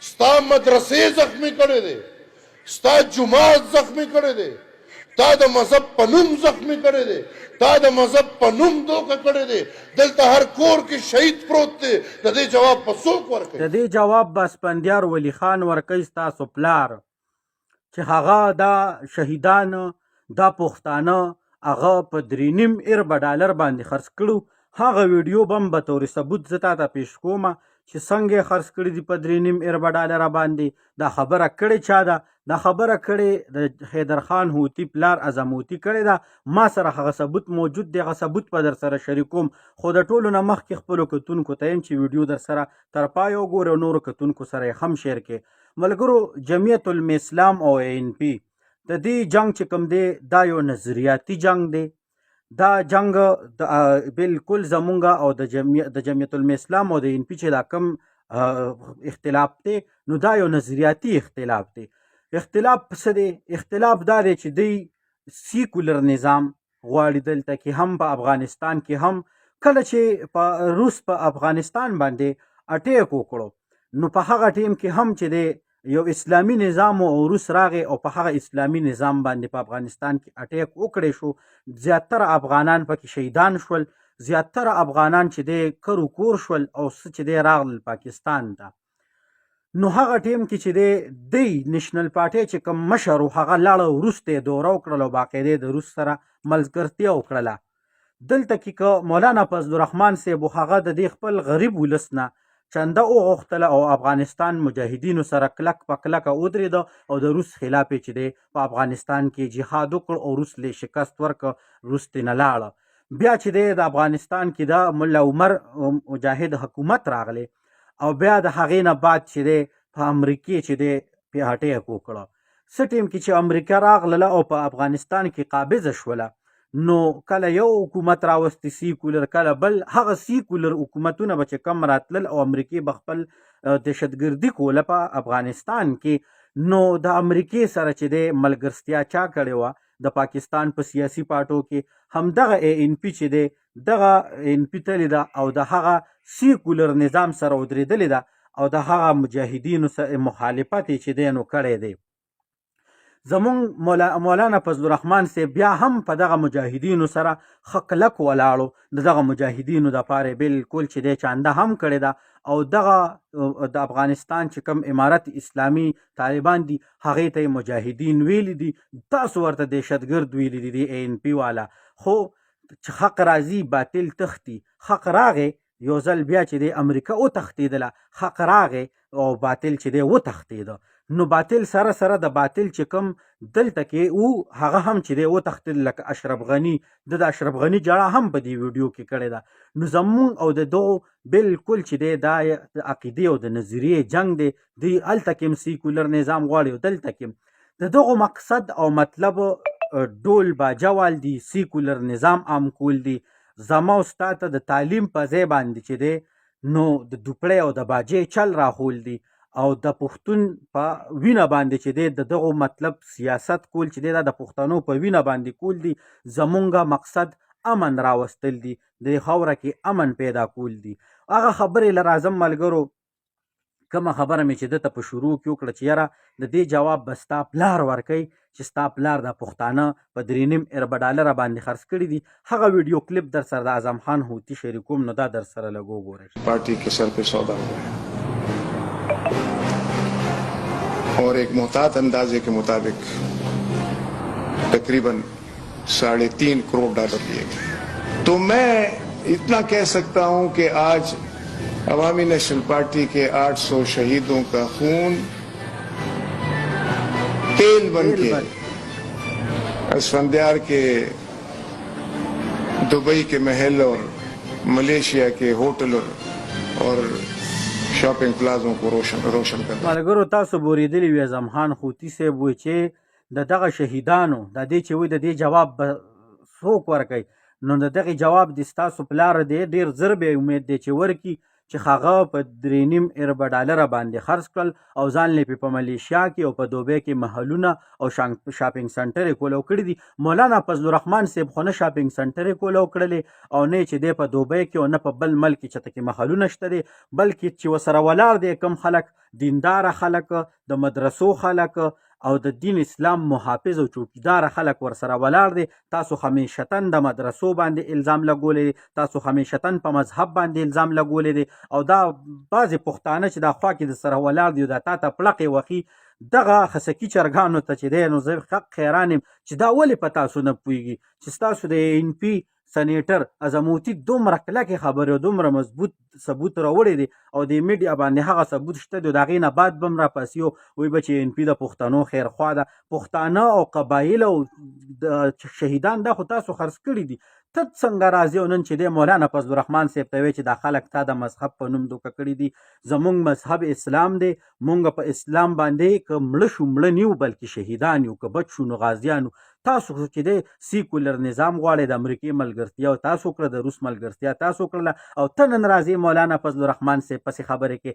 ستا مدرسې زخمی کړی دی، ستا جومات زخمی کړی دی، تا د مذهب په نوم زخمی کړی دی، تا د مذهب په نوم دوکه کړی دی. دلته هر کور کې شهید پروت دی. د دې جواب په څوک ورکوي؟ د دې جواب به اسفندیار ولی خان ورکوي ستاسو پلار، چې هغه دا شهیدان دا پښتانه هغه په 3.5 ارب ډالر باندې خرڅ کړو. هغه ویډیو به هم به طور ثبوت زه تا ته پیش کومه چې څنګه یې خرڅ کړي دي په 3.5 ارب ډالره باندې. دا خبره کړې چا ده؟ دا خبره کړې د حیدر خان هوتي پلار اعظم هوتي کړې ده. ما سره هغه ثبوت موجود دی، هغه ثبوت به در سره شریکوم. خو د ټولو نه مخکې خپلو کتونکو ته یم چې ویډیو در سره تر پایه وګورئ او نورو کتونکو سره یې هم شیر کړئ. ملګرو، جمعیت علم اسلام او ANP د دې جنگ چې کوم دی دا یو نظریاتي جنگ دی. دا جنگ بالکل زمونږ او د جمعیت علم اسلام او د ANP چې دا کوم اختلاف دی نو دا یو نظریاتي اختلاف دی. اختلاف څه دی؟ اختلاف دا دی چې دوی سیکولر نظام غواړي دلته کې هم په افغانستان کې هم. کله چې په روس په افغانستان باندې اټیک وکړو نو په هغه ټیم کې هم چې دی یو اسلامي نظام او روس راغی او په هغه اسلامي نظام باندې په افغانستان کې اټیک وکړی شو. زیاتره افغانان پکې شهیدان شول، زیاتره افغانان چې دی کرو کور شول او څه چې دی راغلل پاکستان ته. نو هغه ټیم کې چې دی نیشنل پارټي چې کوم مشر و هغه لاړه روس ته دوره وکړله او باقاعده د روس سره ملګرتیا وکړله. دلته کې که مولانا فضل الرحمن صاحب هغه د دې خپل غریب ولس نه چنده وغوښتله او افغانستان مجاهدینو سره کلک په کلکه ودرېده او د روس خلاف یې چې دی په افغانستان کې جهاد وکړ او روس له شکست ورکړه، روس ته نه لاړه. بیا چې دی د افغانستان کې د ملا عمر مجاهد حکومت راغلی او بیا د هغې نه بعد چې دی په امریکې چې دی پې اټیک وکړه. څه ټیم کې چې امریکا راغله او په افغانستان کې قابضه شوله نو کله یو حکومت راوستی سیکولر، کله بل. هغه سیکولر حکومتونه به چې کم راتلل او امریکې به خپل دهشتګردي کوله په افغانستان کې نو د امریکې سره چې دی ملګرتیا چا کړې وه د پاکستان په سیاسي پارټو کې همدغه ANP چې دی دغه ANP تلې ده او د هغه سیکولر نظام سره ودرېدلې ده او د هغه مجاهدینو سره مخالفت چې دی نو کړی دی. زمونږ مولانا فضل الرحمن صاحب بیا هم په دغه مجاهدینو سره ښه کلک ولاړو. د دغه مجاهدینو دپاره بالکل چې دی چانده هم کړې ده او دغه د افغانستان چې کوم امارت اسلامي طالبان دي هغې ته یې مجاهدین ویلي دي، تاسو ورته دهشتګرد ویلي دي د ANP والا. خو چې حق راځي باطل تښتي. حق راغی یو ځل بیا چې دی امریکا وتښتېدله، حق راغی او باطل چې دی وتښتېده. نو باطل سره سره د باطل چې کوم دلته کې او هغه هم چې دی وتښتېد لکه اشرف غني. د اشرف غني جړه هم په دې ویډیو کې کړې ده. نو زمونږ او د دغو بالکل چې دی دا د عقیدې او د نظریې جنګ دی. دوی هلته کې هم سیکولر نظام غواړي او دلته کې د دغو مقصد او مطلب ډول باجوال دي، سیکولر نظام عام کول دي. زما او ستا ته د تعلیم په ځای باندې چې دی نو د دوپړې او د باجې چل راخول دي او د پښتون په وینه باندې چې دی د دغو مطلب سیاست کول چې دی دا د پښتنو په وینه باندې کول دي. زمونږ مقصد امن راوستل دي، د خاوره کې امن پیدا کول دي. هغه خبرې له راځم ملګرو، کومه خبره مې چې دته په شروع کې وکړه چې یاره د دې جواب به ستا پلار ورکوي چې ستا پلار د پښتانه په 3.5 ارب ډالره باندې خرڅ کړي دي. هغه ویډیو کلیپ در سره د اعظم خان هوتي شریکوم نو دا در سره لږ وګورئ. पार्टी के सर पे सौदा हुआ है और एक मोहतात अंदाजे के मुताबिक तकरीबन $3.5 करोड़ लिए गए. तो मैं इतना कह सकता हूं कि आज अवामी नेशनल पार्टी के 800 शहीदों का खून तेल बन के असफंदियार के दुबई के महल और मलेशिया के होटल और شاپینګ پلازو کو روشن کړ. ملګرو تاسو بوریدلی وي اعظم خان هوتي صاحب وایي چې د دغه شهیدانو د دې چې وایي د دې جواب به څوک ورکوي نو د دغې جواب د ستاسو پلار دی ډېر زر به امید دی چې ورکړي چې هغه په 3.5 ارب ډالره باندې خرڅ کړل او ځان یې په ملیشیا کې او په دوبۍ کې محلونه او شاپینګ سنټر یې کولو کړي دي. مولانا فضل الرحمن صاحب خو نه شاپینګ سنټر یې کولو کړلې او نه چې دی په دوبۍ کې او نه په بل ملک کې چېرته کې محلونه شته دي، بلکې چې ورسره ولاړ دی کوم خلک دینداره خلک، د مدرسو خلک او د دین اسلام محافظ او چوکیدار خلک ورسره ولاړ دي. تاسو همیشتن د مدرسو باندې الزام لګولی دی، تاسو همیشتن په مذهب باندې الزام لګولی دی او دا بعضې پښتانه چې دا خوا کې د سره ولاړ دي او دا تا ته پړقې وخي دغه خسکي چرګانو ته چې دی نو زه حق حیران یم چې دا ولې په تاسو نه پوهېږي چې ستاسو د NP سنیټر عظموتي دومره کلکې خبرې او دومره مضبوط ثبوت راوړی دی او د میډیا باندې هغه ثبوت شته دی، د هغې نه بعد به هم راپسې وایي به چې NP د پښتنو خیرخوا ده. پښتانه او قبایل او شهیدان دا خو تاسو خرڅ کړي دي. ته څنګه راځې او نن چې دی مولانا فضل الرحمن صاحب ته وایي چې دا خلک تا د مذهب په نوم دوکه کړي دي. زمونږ مذهب اسلام دی، مونږ په اسلام باندې که مړه شو مړه نیو بلکې شهیدان یو، که بچ شو نو غازیان یو. تاسو چې دی سیکولر نظام غواړئ، د امریکې ملګرتیا او تاسو کړه، د روس ملګرتیا تاسو کړله او ته نن راځې مولانا فضل الرحمن صاحب پسې خبرې کې